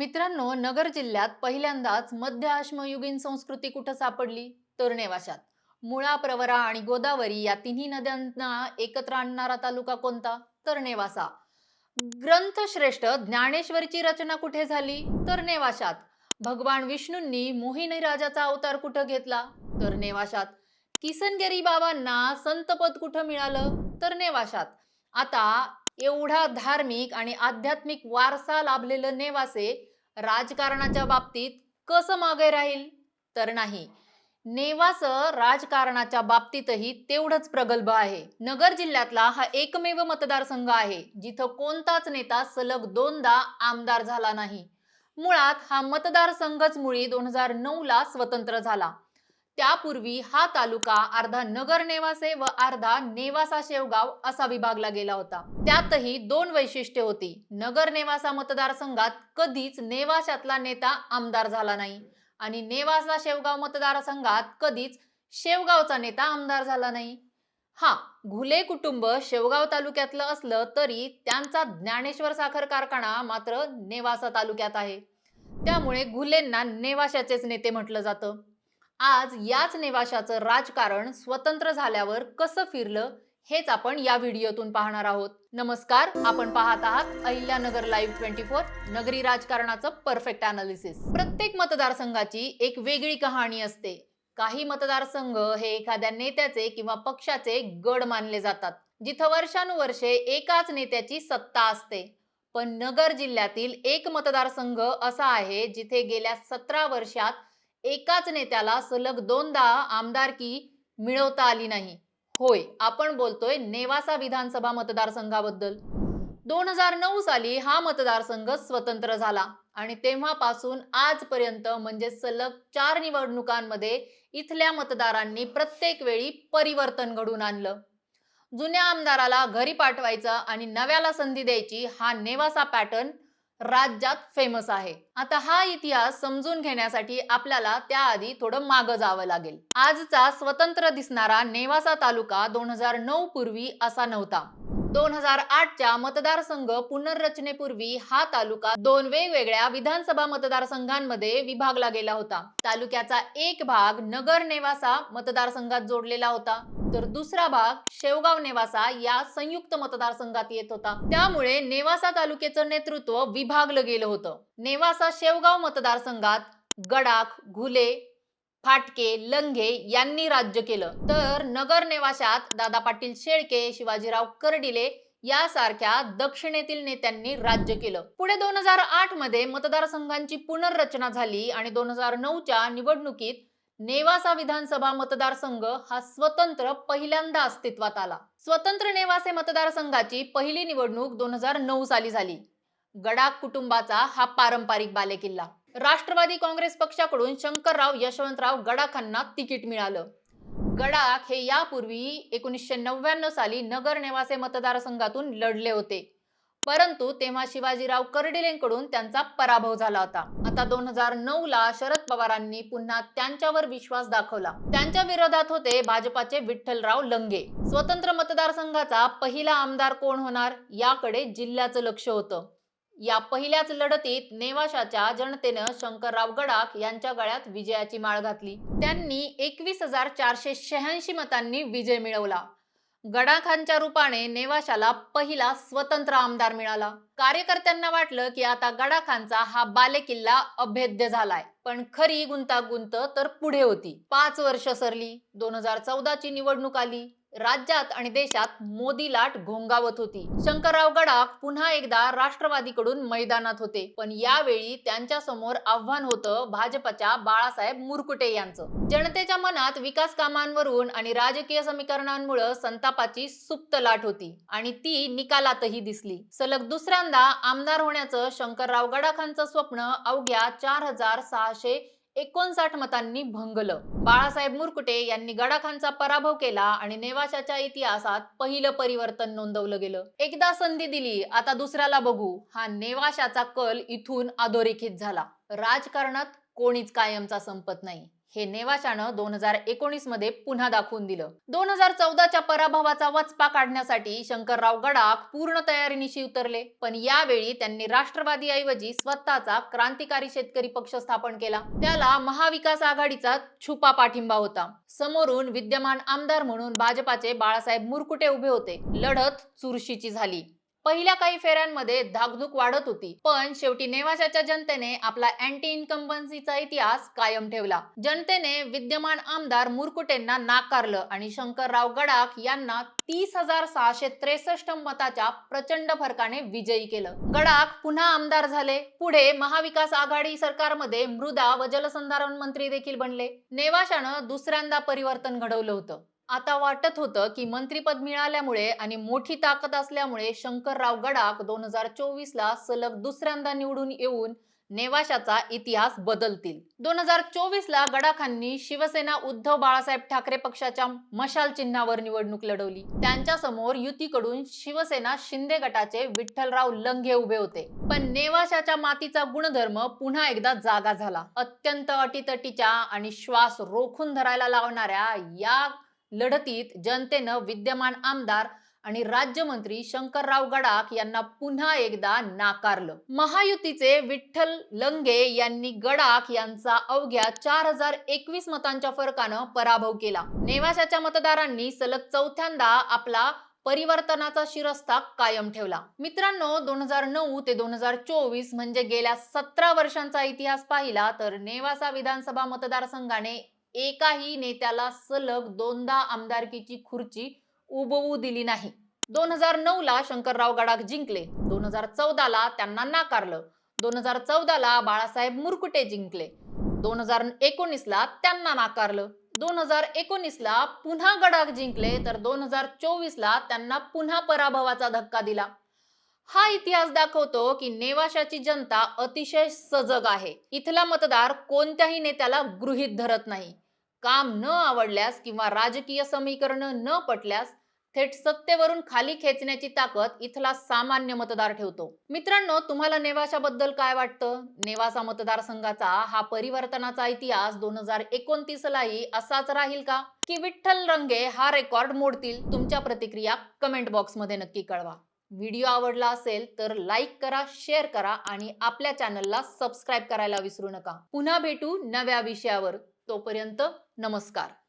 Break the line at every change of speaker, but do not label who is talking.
मित्रांनो, नगर जिल्ह्यात पहिल्यांदाच मध्य अश्मयुगीन संस्कृती कुठं सापडली? तर नेवाशात. मुळा, प्रवरा आणि गोदावरी या तिन्ही नद्यांना एकत्र आणणारा तालुका कोणता? तर नेवासा. ग्रंथश्रेष्ठ ज्ञानेश्वरीची रचना कुठे झाली? तर नेवाशात. भगवान विष्णूंनी मोहिनी राजाचा अवतार कुठं घेतला? तर नेवाशात. किसनगिरी बाबांना संतपद कुठं मिळालं? तर नेवाशात. आता एवढा धार्मिक आणि आध्यात्मिक वारसा लाभलेलं नेवासे राजकारणाच्या बाबतीत कसं मागे राहील? तर नाही. नेवास राजकारणाच्या बाबतीतही तेवढंच प्रगल्भ आहे. नगर जिल्ह्यातला हा एकमेव मतदारसंघ आहे जिथं कोणताच नेता सलग दोनदा आमदार झाला नाही. मुळात हा मतदारसंघच मुळी 2009 ला स्वतंत्र झाला. त्यापूर्वी हा तालुका अर्धा नगर नेवासे व अर्धा नेवासा शेवगाव असा विभागला गेला होता. त्यातही दोन वैशिष्ट्ये होती. नगर नेवासा मतदारसंघात कधीच नेवाशातला नेता आमदार झाला नाही आणि नेवासा शेवगाव मतदारसंघात कधीच शेवगावचा नेता आमदार झाला नाही. हा, घुले कुटुंब शेवगाव तालुक्यातलं असलं तरी त्यांचा ज्ञानेश्वर साखर कारखाना मात्र नेवासा तालुक्यात आहे. त्यामुळे घुलेंना नेवाशाचेच नेते म्हटलं जातं. आज याच नेवाशाचं राजकारण स्वतंत्र झाल्यावर कसं फिरलं हेच आपण या व्हिडिओतून पाहणार आहोत. नमस्कार, आपण पाहत आहात अहिल्यानगर लाईव्ह 24, नगरी राजकारणाचं परफेक्ट अनालिसिस. प्रत्येक मतदारसंघाची एक वेगळी कहाणी असते. काही मतदारसंघ हे एखाद्या नेत्याचे किंवा पक्षाचे गड मानले जातात, जिथं वर्षानुवर्षे एकाच नेत्याची सत्ता असते. पण नगर जिल्ह्यातील एक मतदारसंघ असा आहे जिथे गेल्या 17 वर्षात एकाच नेत्याला सलग दोनदा आमदारकी मिळवता आली नाही. होय, आपण बोलतोय नेवासा विधानसभा मतदारसंघाबद्दल. 2009 साली हा मतदारसंघ स्वतंत्र झाला आणि तेव्हापासून आजपर्यंत म्हणजे सलग 4 निवडणुकांमध्ये इथल्या मतदारांनी प्रत्येक वेळी परिवर्तन घडवून आणलं. जुन्या आमदाराला घरी पाठवायचा आणि नव्याला संधी द्यायची, हा नेवासा पॅटर्न राज्यात फेमस आहे. आता हा इतिहास समजून घेण्यासाठी आपल्याला त्याआधी थोडं मागं जावं लागेल. आजचा स्वतंत्र दिसणारा नेवासा तालुका 2009 पूर्वी असा नव्हता. 2008च्या मतदारसंघ पुनर्रचनेपूर्वी हा तालुका दोन वेगवेगळ्या विधानसभा मतदारसंघांमध्ये विभागला गेला होता. तालुक्याचा एक भाग नगर नेवासा मतदारसंघात जोडलेला होता, तर दुसरा भाग शेवगाव नेवासा या संयुक्त मतदारसंघात येत होता. त्यामुळे नेवासा तालुक्याचं नेतृत्व विभागलं गेलं होतं. नेवासा शेवगाव मतदारसंघात गडाख, घुले, फाटके, लंघे यांनी राज्य केलं, तर नगर नेवाशात दादा पाटील शेळके, शिवाजीराव कर्डिले यासारख्या दक्षिणेतील नेत्यांनी राज्य केलं. पुढे 2008 मध्ये मतदारसंघांची पुनर्रचना झाली आणि 2009च्या निवडणुकीत नेवासा विधानसभा मतदारसंघ हा स्वतंत्र पहिल्यांदा अस्तित्वात आला. स्वतंत्र नेवासे मतदारसंघाची पहिली निवडणूक 2009 साली झाली. गडाख कुटुंबाचा हा पारंपरिक बालेकिल्ला. राष्ट्रवादी काँग्रेस पक्षाकडून शंकरराव यशवंतराव गडाखांना तिकीट मिळालं. गडाख हे यापूर्वी 1999 साली नगर नेवासे मतदारसंघातून लढले होते, परंतु तेव्हा शिवाजीराव कर्डिलेंकडून त्यांचा पराभव झाला होता. आता 2009 ला शरद पवारांनी पुन्हा त्यांच्यावर विश्वास दाखवला. त्यांच्या विरोधात होते भाजपाचे विठ्ठलराव लंघे. स्वतंत्र मतदारसंघाचा पहिला आमदार कोण होणार याकडे जिल्ह्याचं लक्ष होतं. या पहिल्याच लढतीत नेवाशाच्या जनतेनं शंकरराव गडाख यांच्या गळ्यात विजयाची माळ घातली. त्यांनी 21,486 मतांनी विजय मिळवला. गडाखांच्या रूपाने नेवाशाला पहिला स्वतंत्र आमदार मिळाला. कार्यकर्त्यांना वाटलं की आता गडाखांचा हा बालेकिल्ला अभेद्य झालाय, पण खरी गुंतागुंत तर पुढे होती. 5 वर्ष सरली. 2014 ची निवडणूक आली. राज्यात आणि देशात मोदी लाट घोंगावत होती. शंकरराव गडाख पुन्हा एकदा राष्ट्रवादीकडून मैदानात होते, पण यावेळी त्यांच्या समोर आव्हान होतं भाजपच्या बाळासाहेब मुरकुटे यांचं. जनतेच्या मनात विकास कामांवरून आणि राजकीय समीकरणांमुळे संतापाची सुप्त लाट होती आणि ती निकालातही दिसली. सलग दुसऱ्यांदा आमदार होण्याचं शंकरराव गडाखांचं स्वप्न अवघ्या 4,659 मतांनी भंगलं. बाळासाहेब मुरकुटे यांनी गडाखांचा पराभव केला आणि नेवाशाच्या इतिहासात पहिलं परिवर्तन नोंदवलं गेलं. एकदा संधी दिली, आता दुसऱ्याला बघू, हा नेवाशाचा कल इथून अधोरेखित झाला. राजकारणात कोणीच कायमचा संपत नाही, हे नेवाशानं 2019 मध्ये पुन्हा दाखवून दिलं. 2014च्या पराभवाचा वचपा काढण्यासाठी शंकरराव गडाख पूर्ण तयारीनिशी उतरले, पण यावेळी त्यांनी राष्ट्रवादी ऐवजी स्वतःचा क्रांतिकारी शेतकरी पक्ष स्थापन केला. त्याला महाविकास आघाडीचा छुपा पाठिंबा होता. समोरून विद्यमान आमदार म्हणून भाजपाचे बाळासाहेब मुरकुटे उभे होते. लढत चुरशीची झाली. पहिल्या काही फेऱ्यांमध्ये धाकधूक वाढत होती, पण शेवटी नेवाशाच्या जनतेने आपला अँटी इन्कम्बन्सीचा इतिहास कायम ठेवला. जनतेने विद्यमान आमदार मुरकुटेंना नाकारलं आणि शंकरराव गडाख यांना 30,663 मताच्या प्रचंड फरकाने विजयी केलं. गडाख पुन्हा आमदार झाले. पुढे महाविकास आघाडी सरकारमध्ये मृदा व जलसंधारण मंत्री देखील बनले. नेवाशानं दुसऱ्यांदा परिवर्तन घडवलं होतं. आता वाटत होतं की मंत्रीपद मिळाल्यामुळे आणि मोठी ताकद असल्यामुळे शंकरराव गडाख 2024 ला सलग दुसऱ्यांदा निवडून येऊन नेवाशाचा इतिहास बदलतील. 2024 ला गडाखांनी शिवसेना उद्धव बाळासाहेब ठाकरे पक्षाच्या मशाल चिन्हावर निवडणूक लढवली. त्यांच्या समोर युतीकडून शिवसेना शिंदे गटाचे विठ्ठलराव लंघे उभे होते. पण नेवाशाच्या मातीचा गुणधर्म पुन्हा एकदा जागा झाला. अत्यंत अटीतटीच्या आणि श्वास रोखून धरायला लावणाऱ्या या लढतीत जनतेनं विद्यमान आमदार आणि राज्यमंत्री शंकरराव गडाख यांना पुन्हा एकदा नाकारलं. महायुतीचे विठ्ठल लंघे यांनी गडाख यांचा अवघ्या 4021 मतांच्या फरकानं पराभव केला. नेवाशाच्या मतदारांनी सलग चौथ्यांदा आपला परिवर्तनाचा शिरस्ता कायम ठेवला. मित्रांनो, 2009 ते 2024 म्हणजे गेल्या 17 वर्षांचा इतिहास पाहिला तर नेवासा विधानसभा मतदारसंघाने एकाही नेत्याला सलग दोनदा आमदारकीची खुर्ची उभवू दिली नाही. 2009 ला शंकरराव गडाख जिंकले. 2014 ला त्यांना नाकारलं. 2014 ला बाळासाहेब मुरकुटे जिंकले. 2019 ला त्यांना नाकारलं. 2019 ला पुन्हा गडाख जिंकले तर 2024 ला त्यांना पुन्हा पराभवाचा धक्का दिला. हा इतिहास दाखवतो की नेवाशाची जनता अतिशय सजग आहे. इथला मतदार कोणत्याही नेत्याला गृहीत धरत नाही. काम न आवडल्यास किंवा राजकीय समीकरण न पटल्यास थेट सत्तेवरून खाली खेचण्याची ताकद इथला सामान्य मतदार ठेवतो. मित्रांनो, तुम्हाला नेवाशाबद्दल काय वाटतं? नेवासा मतदारसंघाचा हा परिवर्तनाचा इतिहास 2029 लाही असाच राहील का, की विठ्ठल लंघे हा रेकॉर्ड मोडतील? तुमच्या प्रतिक्रिया कमेंट बॉक्समध्ये नक्की कळवा. व्हिडिओ आवडला असेल तर लाईक करा, शेअर करा आणि आपल्या चॅनलला सबस्क्राईब करायला विसरू नका. पुन्हा भेटू नव्या विषयावर. तोपर्यंत नमस्कार.